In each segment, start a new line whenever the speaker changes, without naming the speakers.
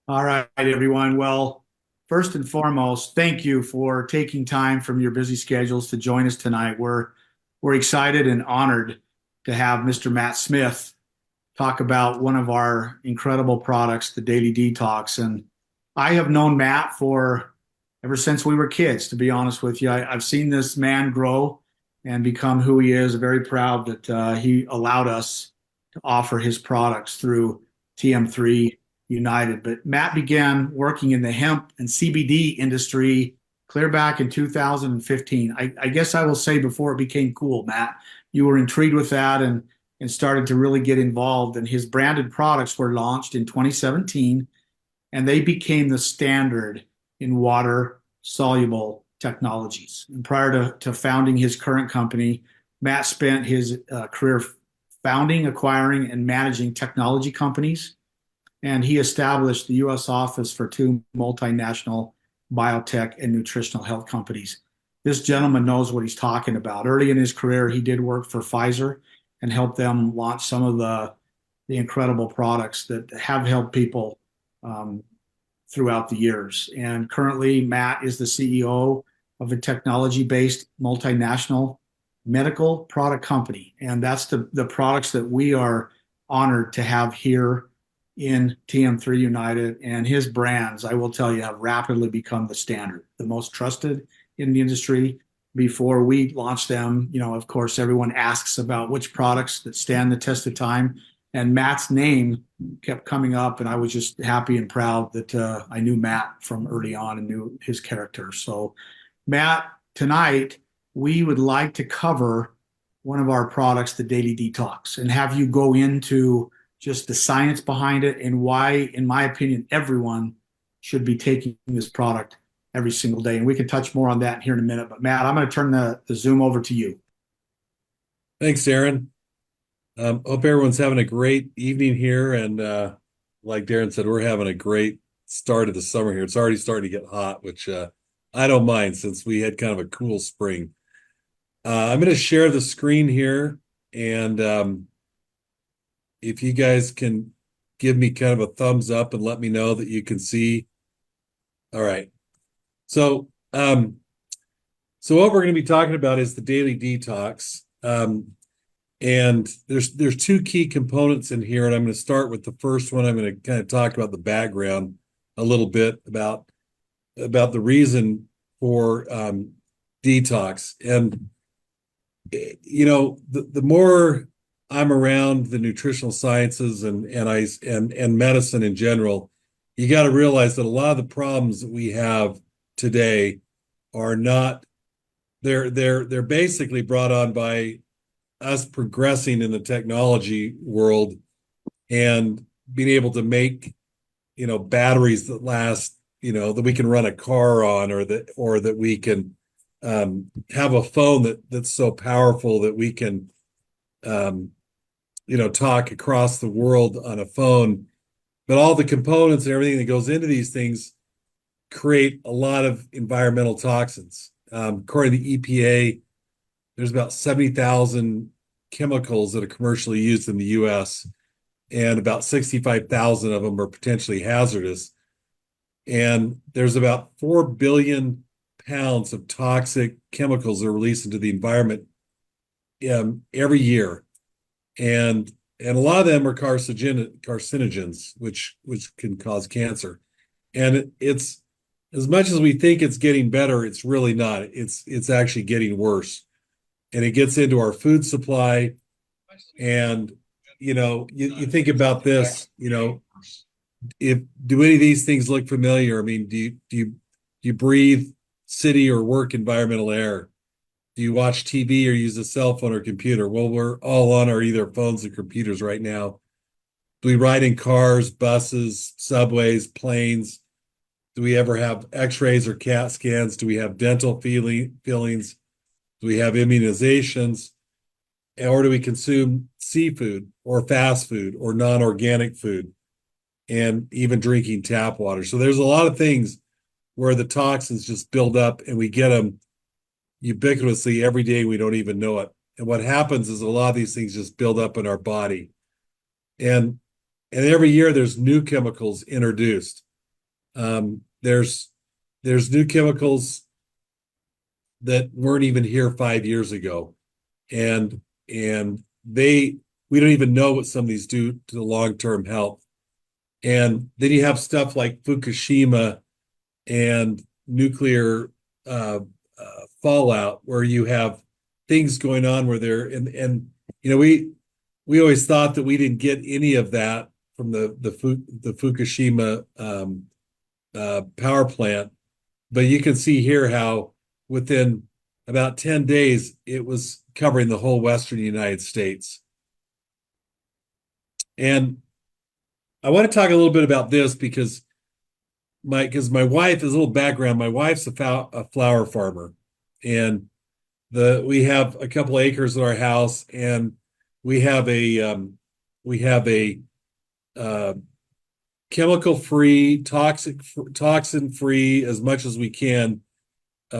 All right, everyone. Well, first and foremost, thank you for taking time from your busy schedules to join us tonight. We're excited and honored to have Mr. Matt Smith talk about one of our incredible products, the Daily Detox. And I have known Matt for ever since we were kids, to be honest with you. I've seen this man grow and become who he is. Very proud that he allowed us to offer his products through TM3 United. But Matt began working in the hemp and CBD industry clear back in 2015. I guess I will say before it became cool, Matt, you were intrigued with that and started to really get involved. And his branded products were launched in 2017, and they became the standard in water soluble technologies. And prior to founding his current company, Matt spent his career founding, acquiring, and managing technology companies. And he established the U.S. office for two multinational biotech and nutritional health companies. This gentleman knows what he's talking about. Early in his career, he did work for Pfizer and helped them launch some of the incredible products that have helped people um, throughout the years. And currently, Matt is the CEO of a technology-based multinational medical product company. And that's the products that we are honored to have here in TM3 United. And his brands, I will tell you, have rapidly become the standard, the most trusted in the industry. Before we launch them, of course, everyone asks about which products that stand the test of time. And Matt's name kept coming up, and I was just happy and proud that I knew Matt from early on and knew his character. So, Matt, tonight we would like to cover one of our products, the Daily Detox, and have you go into just the science behind it and why, in my opinion, everyone should be taking this product every single day. And we can touch more on that here in a minute. But Matt, I'm going to turn the Zoom over to you.
Thanks, Darren. Hope everyone's having a great evening here. And like Darren said, we're having a great start of the summer here. It's already starting to get hot, which I don't mind since we had kind of a cool spring. I'm going to share the screen here. And if you guys can give me kind of a thumbs up and let me know that you can see. All right. So what we're going to be talking about is the Daily Detox. And there's two key components in here, and I'm going to start with the first one. I'm going to kind of talk about the background a little bit about the reason for detox. And the more I'm around the nutritional sciences and medicine in general, you got to realize that a lot of the problems that we have today are not they're basically brought on by us progressing in the technology world and being able to make batteries that last, that we can run a car on, or that we can have a phone that's so powerful that we can talk across the world on a phone. But all the components and everything that goes into these things create a lot of environmental toxins. According to the EPA, there's about 70,000 chemicals that are commercially used in the US, and about 65,000 of them are potentially hazardous. And there's about 4 billion pounds of toxic chemicals that are released into the environment every year. And a lot of them are carcinogens, which can cause cancer. And it's, as much as we think it's getting better, it's really not. It's actually getting worse. And it gets into our food supply. And you think about this, if do any of these things look familiar? I mean, do you breathe city or work environmental air? Do you watch TV or use a cell phone or computer? Well, we're all on our either phones or computers right now. Do we ride in cars, buses, subways, planes? Do we ever have x-rays or CAT scans? Do we have dental fillings? Do we have immunizations? Or do we consume seafood or fast food or non-organic food, and even drinking tap water? So there's a lot of things where the toxins just build up, and we get them ubiquitously every day. We don't even know it. And what happens is a lot of these things just build up in our body. And every year there's new chemicals introduced. There's new chemicals that weren't even here 5 years ago, and we don't even know what some of these do to the long-term health. And then you have stuff like Fukushima and nuclear fallout, where you have things going on where and we always thought that we didn't get any of that from the Fukushima power plant, but you can see here how within about 10 days it was covering the whole Western United States. And I want to talk a little bit about this because my wife is a little background. My wife's a flower farmer, and we have a couple acres in our house, and we have a chemical free, toxin free as much as we can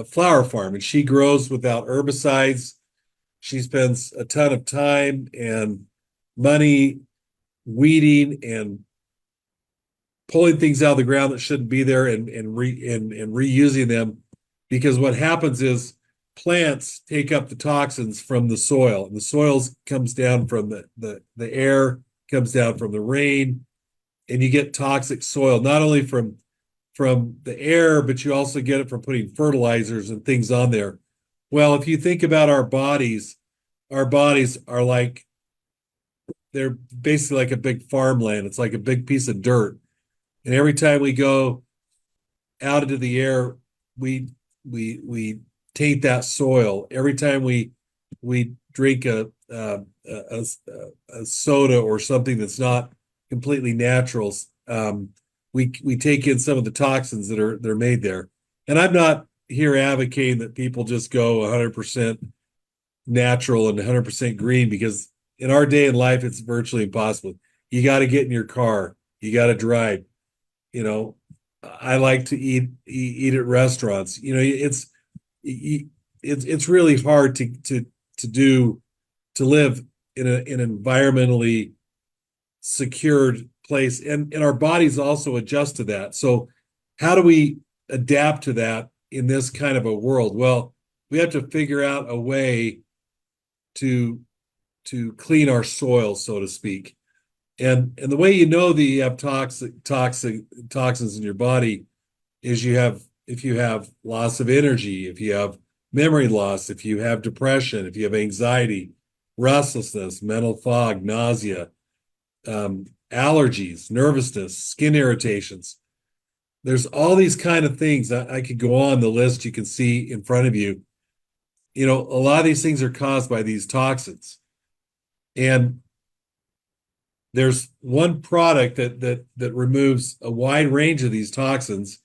flower farm, and she grows without herbicides. She spends a ton of time and money weeding and pulling things out of the ground that shouldn't be there, and reusing them, because what happens is plants take up the toxins from the soil, and the soil comes down from the air, comes down from the rain, and you get toxic soil not only from the air, but you also get it from putting fertilizers and things on there. Well, if you think about our bodies are like, they're basically like a big farmland. It's like a big piece of dirt. And every time we go out into the air, we taint that soil. Every time we drink a soda or something that's not completely natural, we take in some of the toxins that are made there. And I'm not here advocating that people just go 100% natural and 100% green, because in our day and life, it's virtually impossible. You got to get in your car. You got to drive. I like to eat at restaurants. It's really hard to live in an environmentally secured place, and our bodies also adjust to that. So how do we adapt to that in this kind of a world? Well, we have to figure out a way to clean our soil, so to speak. And the way you know that you have toxins in your body is if you have loss of energy, if you have memory loss, if you have depression, if you have anxiety, restlessness, mental fog, nausea, allergies, nervousness, skin irritations. There's all these kind of things. I could go on the list you can see in front of you. A lot of these things are caused by these toxins. And there's one product that removes a wide range of these toxins.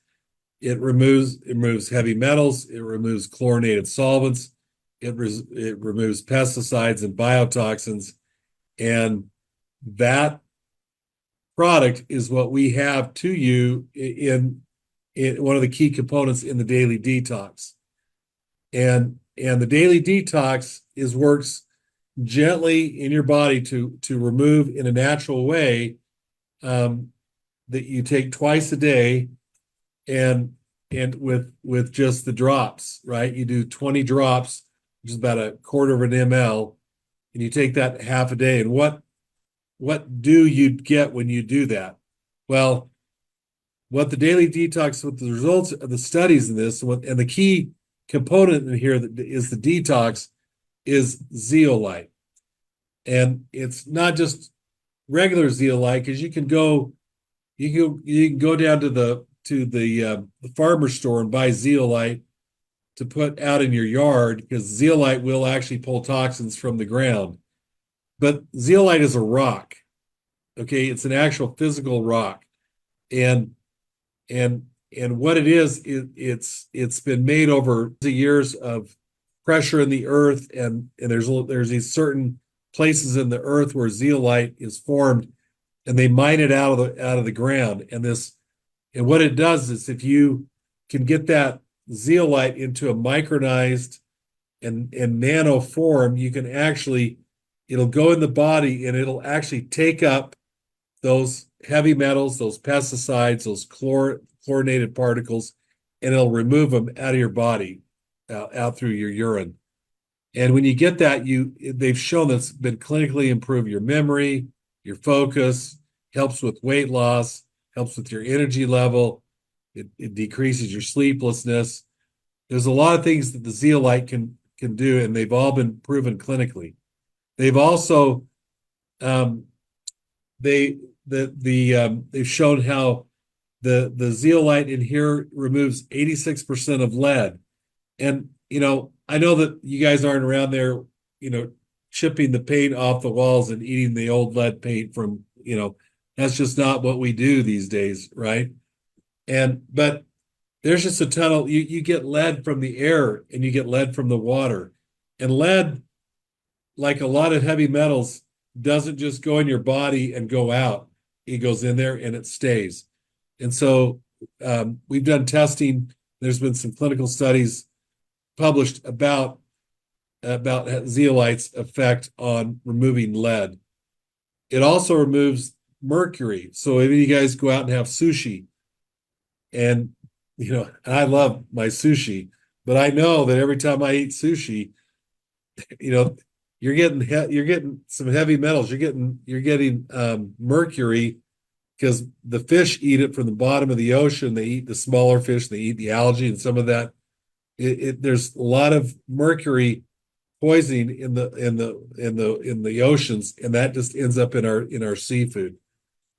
It removes heavy metals. It removes chlorinated solvents. It removes pesticides and biotoxins. And that product is what we have to you in one of the key components in the Daily Detox. And the Daily Detox works gently in your body to remove in a natural way, that you take twice a day, and with just the drops, right? You do 20 drops, which is about a quarter of an ml, and you take that half a day. And what do you get when you do that? Well, what the Daily Detox, with the results of the studies in this, and the key component in here that is the detox, is zeolite. And it's not just regular zeolite, because you can go down to the farmer store and buy zeolite to put out in your yard, because zeolite will actually pull toxins from the ground. But zeolite is a rock. Okay, it's an actual physical rock. And what it is, it's been made over the years of pressure in the earth, and there's these certain places in the earth where zeolite is formed, and they mine it out of the ground. And what it does is, if you can get that zeolite into a micronized and nano form, you can it'll go in the body, and it'll actually take up those heavy metals, those pesticides, those chlorinated particles, and it'll remove them out of your body, out through your urine. And when you get that, they've shown that's been clinically improve your memory, your focus, helps with weight loss, helps with your energy level. It decreases your sleeplessness. There's a lot of things that the zeolite can do, and they've all been proven clinically. They've also they've shown how the zeolite in here removes 86% of lead. And I know that you guys aren't around there, chipping the paint off the walls and eating the old lead paint from, that's just not what we do these days, right? But there's just a ton of, you get lead from the air and you get lead from the water. And lead, like a lot of heavy metals, doesn't just go in your body and go out. It goes in there and it stays. And so we've done testing. There's been some clinical studies published about zeolite's effect on removing lead. It also removes mercury. So if you guys go out and have sushi, and I love my sushi, but I know that every time I eat sushi, you're getting some heavy metals. You're getting mercury, because the fish eat it from the bottom of the ocean. They eat the smaller fish. They eat the algae, and some of that. There's a lot of mercury poisoning in the oceans, and that just ends up in our seafood.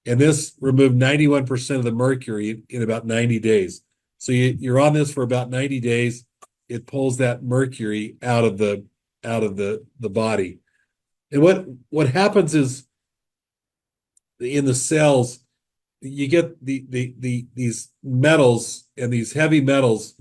And this removed 91% of the mercury in about 90 days. So you're on this for about 90 days. It pulls that mercury out of the body. And what happens is, in the cells, you get these metals and these heavy metals,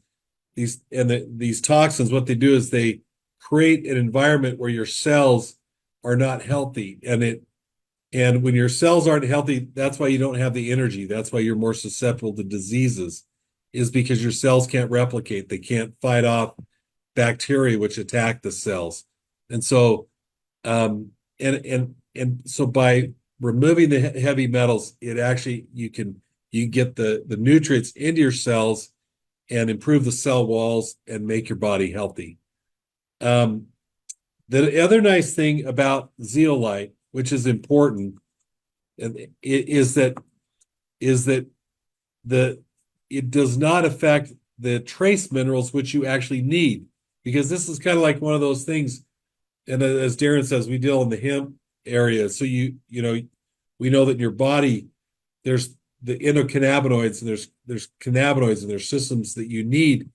these toxins. What they do is they create an environment where your cells are not healthy, and when your cells aren't healthy, that's why you don't have the energy. That's why you're more susceptible to diseases, is because your cells can't replicate. They can't fight off bacteria which attack the cells. And so so by removing the heavy metals, it actually you get the nutrients into your cells and improve the cell walls and make your body healthy. The other nice thing about zeolite, which is important, is that it does not affect the trace minerals which you actually need, because this is kind of like one of those things. And as Darren says, we deal in the hemp area, so we know that in your body there's the endocannabinoids, and there's cannabinoids, and there's systems that you need,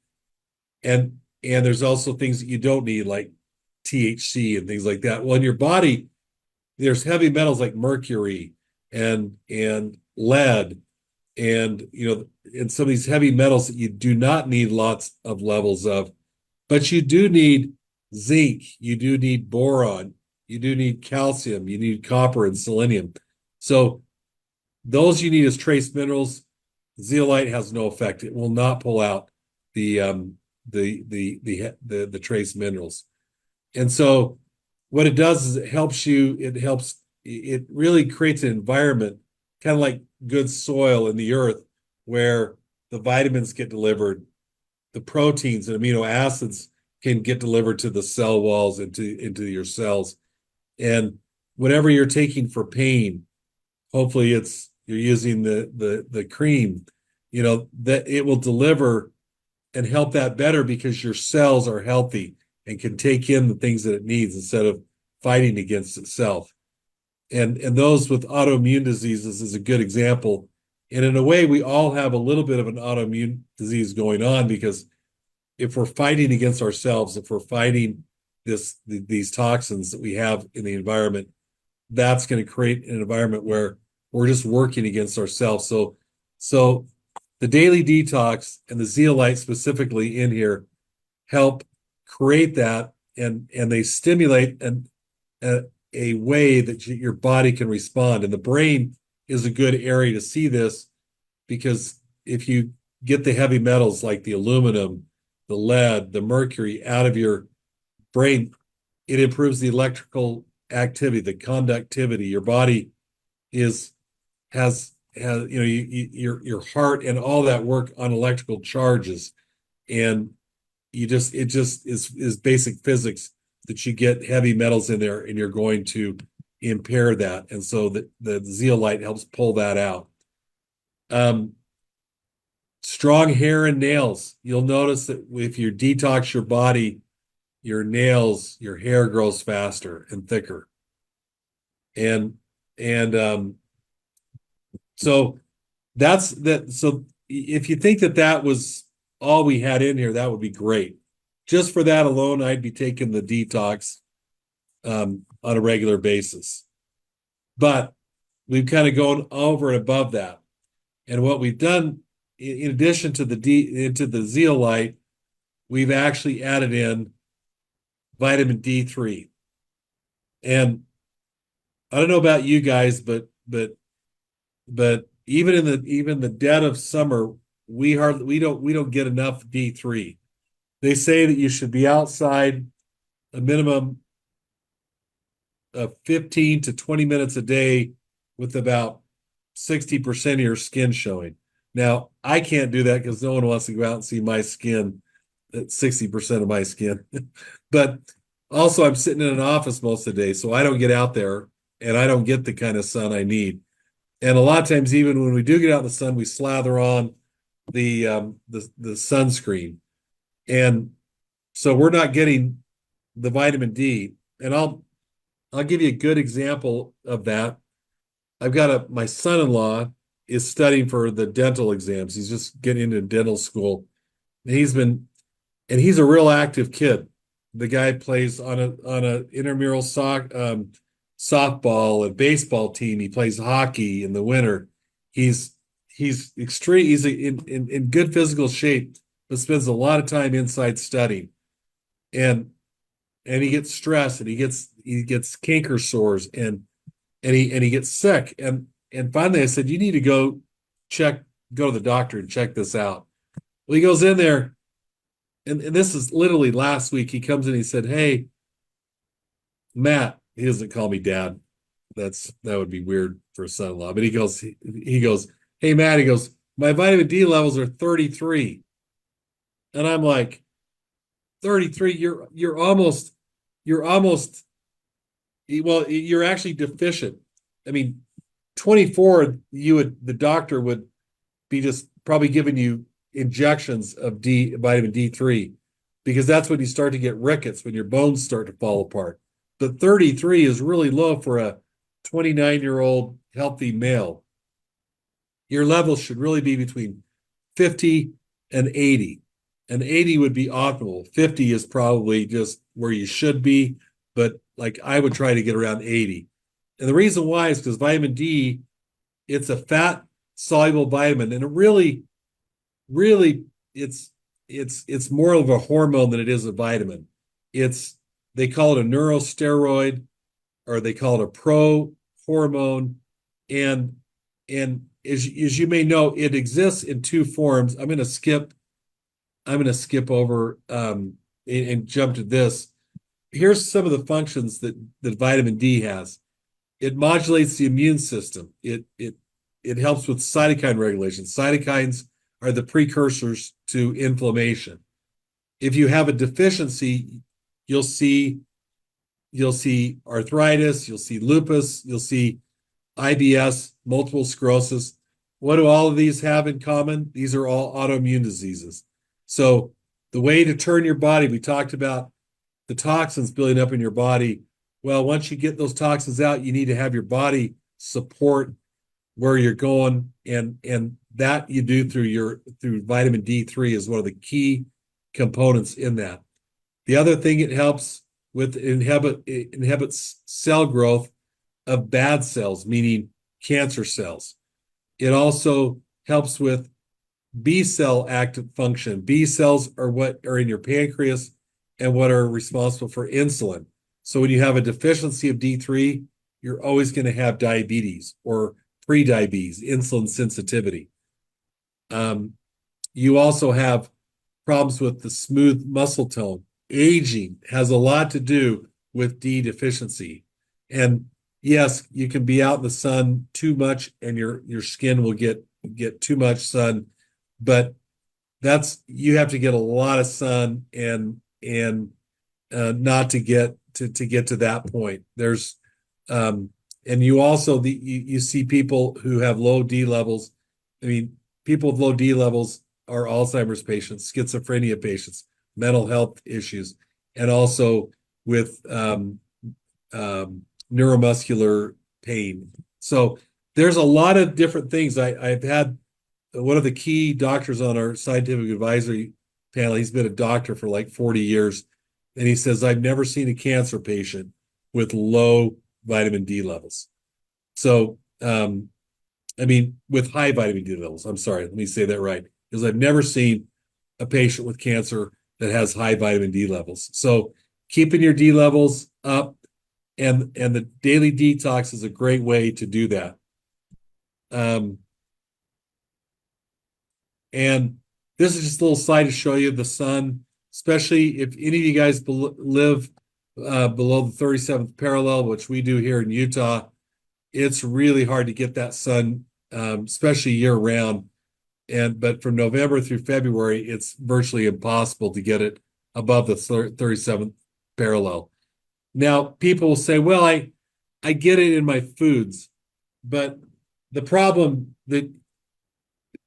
and there's also things that you don't need, like THC and things like that. Well, in your body, there's heavy metals like mercury and lead, and and some of these heavy metals that you do not need lots of levels of, but you do need zinc, you do need boron, you do need calcium, you need copper and selenium. So those you need as trace minerals. Zeolite has no effect. It will not pull out the trace minerals. And so what it does is it really creates an environment, kind of like good soil in the earth, where the vitamins get delivered, the proteins and amino acids can get delivered to the cell walls, into your cells. And whatever you're taking for pain, hopefully you're using the cream, that it will deliver and help that better, because your cells are healthy and can take in the things that it needs instead of fighting against itself. And those with autoimmune diseases is a good example. And in a way, we all have a little bit of an autoimmune disease going on, because if we're fighting against ourselves, if we're fighting these toxins that we have in the environment, that's going to create an environment where we're just working against ourselves. So the Daily Detox and the zeolite specifically in here help create that, and they stimulate a way that your body can respond. And the brain is a good area to see this, because if you get the heavy metals like the aluminum, the lead, the mercury out of your brain, it improves the electrical activity, the conductivity. Your body has has, your heart and all that work on electrical charges, and it just is basic physics that you get heavy metals in there and you're going to impair that. And so the zeolite helps pull that out. Strong hair and nails. You'll notice that if you detox your body, your nails, your hair grows faster and thicker. And so that's that. So if you think that was all we had in here, that would be great. Just for that alone, I'd be taking the detox on a regular basis. But we've kind of gone over and above that. And what we've done, in addition to the zeolite, we've actually added in vitamin D3. And I don't know about you guys, but even in the dead of summer, we don't get enough D3. They say that you should be outside a minimum of 15 to 20 minutes a day with about 60% of your skin showing. Now, I can't do that because no one wants to go out and see my skin, at 60% of my skin. But also, I'm sitting in an office most of the day, so I don't get out there and I don't get the kind of sun I need. And a lot of times, even when we do get out in the sun, we slather on the sunscreen. And so we're not getting the vitamin D. And I'll give you a good example of that. I've got my son-in-law is studying for the dental exams. He's just getting into dental school. And he's a real active kid. The guy plays on a intramural softball and baseball team. He plays hockey in the winter. He's extreme. He's in good physical shape, but spends a lot of time inside studying. And he gets stressed, and he gets canker sores, and he gets sick. And finally I said, you need to go to the doctor and check this out. Well, he goes in there, and this is literally last week. He comes in, he said, hey, Matt, he doesn't call me dad. That would be weird for a son-in-law. But he goes, hey, Matt, he goes, my vitamin D levels are 33. And I'm like, 33, you're almost, well, you're actually deficient. I mean, 24, the doctor would be just probably giving you injections of vitamin D3, because that's when you start to get rickets, when your bones start to fall apart. But 33 is really low for a 29-year-old healthy male. Your levels should really be between 50 and 80. And 80 would be optimal. 50 is probably just where you should be, but like I would try to get around 80. And the reason why is because vitamin D, it's a fat soluble vitamin, and it really, it's more of a hormone than it is a vitamin. They call it a neurosteroid, or they call it a pro-hormone. And as you may know, it exists in two forms. I'm going to skip over and jump to this. Here's some of the functions that vitamin D has. It modulates the immune system. It helps with cytokine regulation. Cytokines are the precursors to inflammation. If you have a deficiency, you'll see arthritis, you'll see lupus, you'll see IBS, multiple sclerosis. What do all of these have in common? These are all autoimmune diseases. So the way to turn your body, we talked about the toxins building up in your body. Well, once you get those toxins out, you need to have your body support where you're going, and that you do through vitamin D3 is one of the key components in that. The other thing it helps with inhibits cell growth of bad cells, meaning cancer cells. It also helps with B cell active function. B cells are what are in your pancreas and what are responsible for insulin. So when you have a deficiency of D3, you're always going to have diabetes or prediabetes, insulin sensitivity. You also have problems with the smooth muscle tone. Aging has a lot to do with D deficiency. And yes, you can be out in the sun too much and your skin will get too much sun, but that's you have to get a lot of sun and not to get to get to that point. There's and you also you see people who have low D levels. I mean, people with low D levels are Alzheimer's patients, schizophrenia patients, mental health issues, and also with neuromuscular pain. So there's a lot of different things. I've had one of the key doctors on our scientific advisory panel. He's been a doctor for like 40 years. And he says, I've never seen a cancer patient with low vitamin D levels. So, I mean, with high vitamin D levels. I'm sorry, let me say that right. Because I've never seen a patient with cancer that has high vitamin D levels. So keeping your D levels up and the daily detox is a great way to do that. And this is just a little slide to show you the sun, especially if any of you guys live below the 37th parallel, which we do here in Utah. It's really hard to get that sun, especially year round. But from November through February, it's virtually impossible to get it above the 37th parallel. Now, people will say, well, I get it in my foods, but the problem with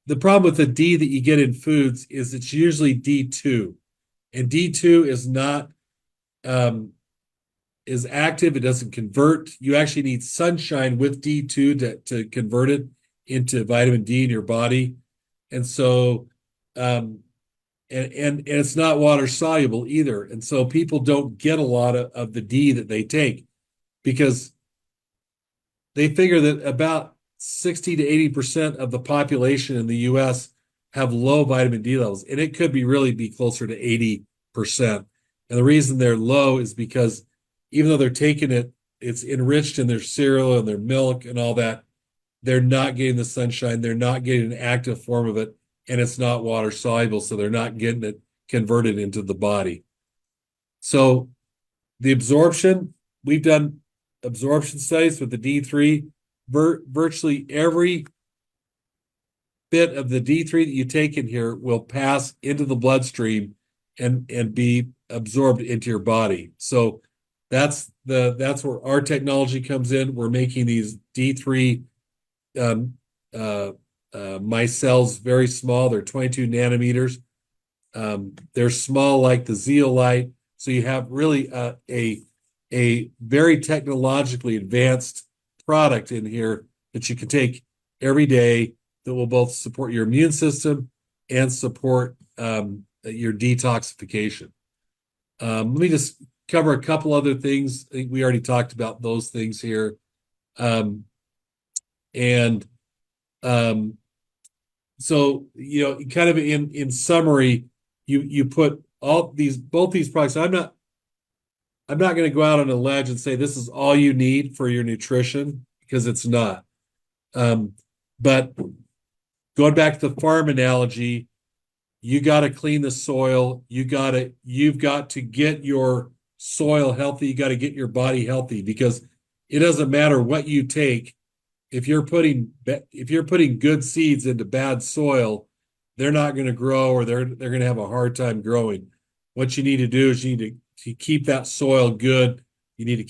the D that you get in foods is it's usually D2. And D2 is not is active. It doesn't convert. You actually need sunshine with D2 to convert it into vitamin D in your body. And so and it's not water soluble either. And so people don't get a lot of the D that they take because they figure that about 60 to 80% of the population in the US have low vitamin D levels, and it could be closer to 80%. And the reason they're low is because even though they're taking it, it's enriched in their cereal and their milk and all that. They're not getting the sunshine. They're not getting an active form of it, and it's not water soluble, so they're not getting it converted into the body. So the absorption, we've done absorption studies with the D3. Virtually every bit of the D3 that you take in here will pass into the bloodstream and be absorbed into your body. So that's where our technology comes in. We're making these D3 micelles very small. They're 22 nanometers. They're small like the zeolite. So you have really a very technologically advanced product in here that you can take every day that will both support your immune system and support your detoxification. Let me just cover a couple other things. I think we already talked about those things here. So, you know, kind of in summary, you put both these products. I'm not going to go out on a ledge and say this is all you need for your nutrition because it's not. But going back to the farm analogy, you got to clean the soil. You've got to get your soil healthy. You got to get your body healthy because it doesn't matter what you take. If you're putting good seeds into bad soil, they're not going to grow, or they're going to have a hard time growing. What you need to do is you need to keep that soil good. You need to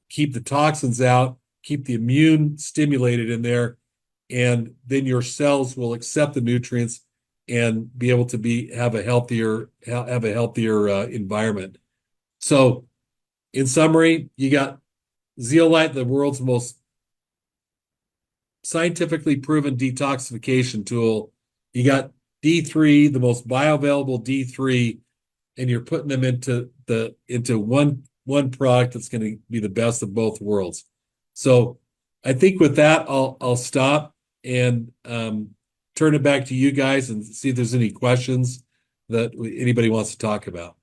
keep the toxins out, keep the immune stimulated in there, and then your cells will accept the nutrients and be able to have a healthier environment. So, in summary, you got zeolite, the world's most scientifically proven detoxification tool. You got D3, the most bioavailable D3, and you're putting them into one product that's going to be the best of both worlds. So I think with that, I'll stop and turn it back to you guys and see if there's any questions that anybody wants to talk about.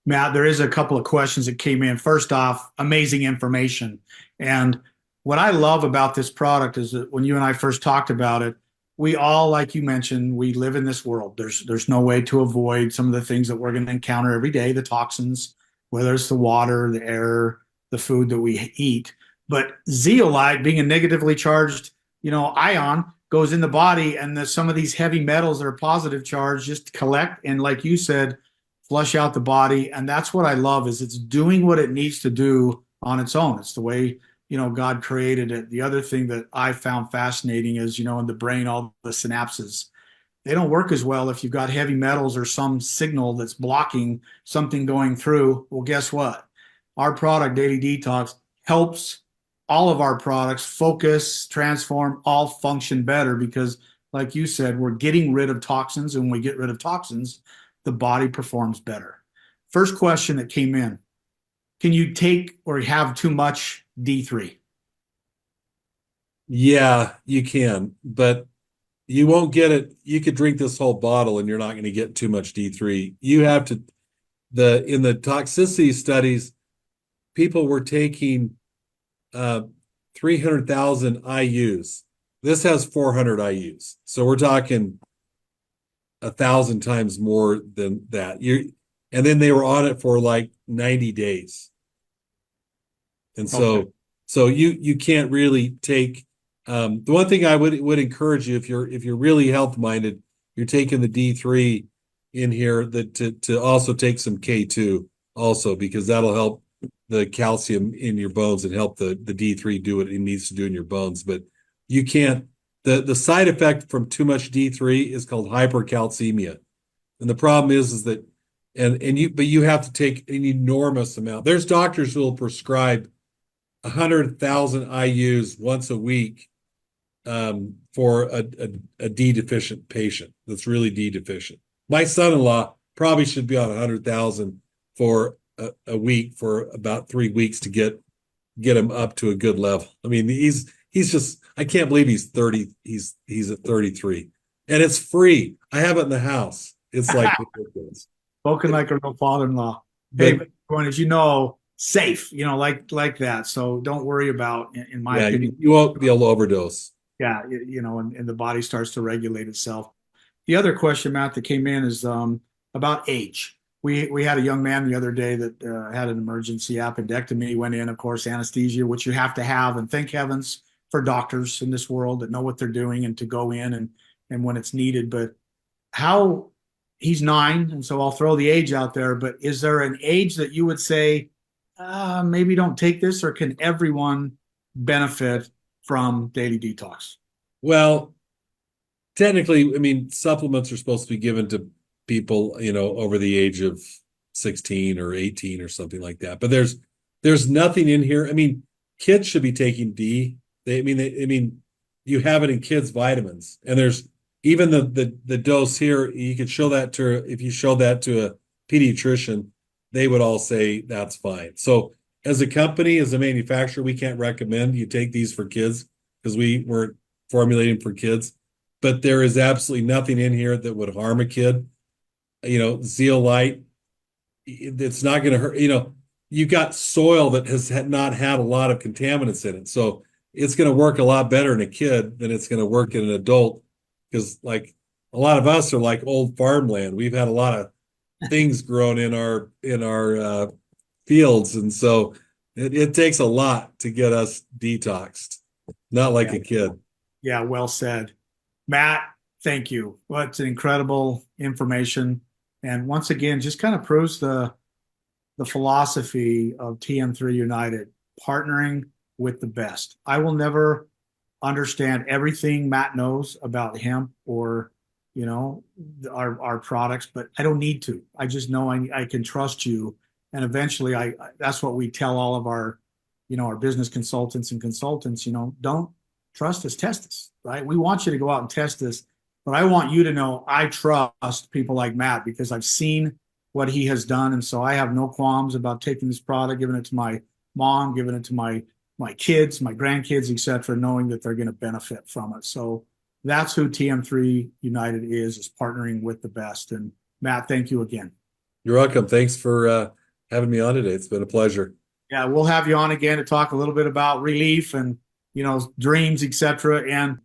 Matt, there is a couple of questions that came in. First off, amazing information. And what I love about this product is that when you and I first talked about it, we all, like you mentioned, we live in this world. There's no way to avoid some of the things that we're going to encounter every day, the toxins, whether it's the water, the air, the food that we eat. But zeolite, being a negatively charged, ion, goes in the body, and some of these heavy metals that are positive charged just collect and, like you said, flush out the body. And that's what I love, is it's doing what it needs to do on its own. It's the way God created it. The other thing that I found fascinating is, in the brain, all the synapses, they don't work as well if you've got heavy metals or some signal that's blocking something going through. Well, guess what? Our product, Daily Detox, helps all of our products focus, transform, all function better because, like you said, we're getting rid of toxins. And when we get rid of toxins, the body performs better. First question that came in: can you take or have too much D3?
Yeah, you can, but you won't get it. You could drink this whole bottle and you're not going to get too much D3. You have to, in the toxicity studies, people were taking 300,000 IUs. This has 400 IUs. So we're talking 1,000 times more than that. And then they were on it for like 90 days. And so,
Okay.
so you can't really take, the one thing I would encourage you, if you're really health minded, you're taking the D3 in here, that to also take some K2 also, because that'll help the calcium in your bones and help the D3 do what it needs to do in your bones. But you can't, the side effect from too much D3 is called hypercalcemia. And the problem is that, but you have to take an enormous amount. There's doctors who will prescribe 100,000 IUs once a week for a D deficient patient that's really D deficient. My son-in-law probably should be on 100,000 for a week for about 3 weeks to get him up to a good level. I mean, he's just, I can't believe he's 30. He's at 33, and it's free. I have it in the house. It's like ridiculous.
Spoken like a real father-in-law. Hey,
But
but everyone, as safe, like that. So don't worry about, in my
yeah,
opinion,
you won't be able to overdose.
yeah, and the body starts to regulate itself. The other question, Matt, that came in is about age. We had a young man the other day that had an emergency appendectomy, went in, of course, anesthesia, which you have to have, and thank heavens for doctors in this world that know what they're doing and to go in and when it's needed. But how he's 9, and so I'll throw the age out there, but is there an age that you would say maybe don't take this, or can everyone benefit from Daily Detox?
Well, technically, I mean, supplements are supposed to be given to people, over the age of 16 or 18 or something like that. But there's nothing in here. I mean, kids should be taking D. I mean, you have it in kids' vitamins, and there's even the dose here. You could show that if you show that to a pediatrician, they would all say that's fine. So as a company, as a manufacturer, we can't recommend you take these for kids because we weren't formulating for kids. But there is absolutely nothing in here that would harm a kid. Zeolite, it's not going to hurt. You've got soil that has not had a lot of contaminants in it. So it's going to work a lot better in a kid than it's going to work in an adult. Because like a lot of us are like old farmland. We've had a lot of things grown in our fields. And so it takes a lot to get us detoxed, not like
Yeah.
a kid.
Yeah, well said. Matt, thank you. What's incredible information. And once again, just kind of proves the philosophy of TM3 United, partnering with the best. I will never understand everything Matt knows about hemp or our products, but I don't need to. I just know I can trust you. And eventually that's what we tell all of our our business consultants and consultants, don't trust us, test us, right? We want you to go out and test this, but I want you to know I trust people like Matt because I've seen what he has done. And so I have no qualms about taking this product, giving it to my mom, giving it to my kids, my grandkids, etc., knowing that they're going to benefit from it. So that's who TM3 United is partnering with the best. And Matt, thank you again.
You're welcome. Thanks for having me on today. It's been a pleasure.
Yeah, we'll have you on again to talk a little bit about relief and dreams, etc. And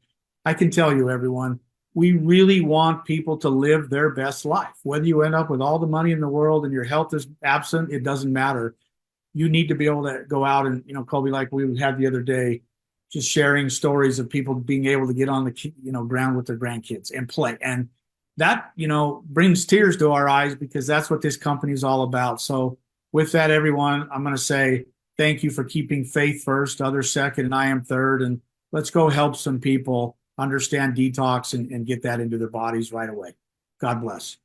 I can tell you, everyone, we really want people to live their best life. Whether you end up with all the money in the world and your health is absent, it doesn't matter. you need to be able to go out and, Colby, like we had the other day, just sharing stories of people being able to get on the, ground with their grandkids and play. And that, brings tears to our eyes, because that's what this company is all about. So with that, everyone, I'm going to say thank you for keeping faith first, others second, and I am third. And let's go help some people understand detox and get that into their bodies right away. God bless.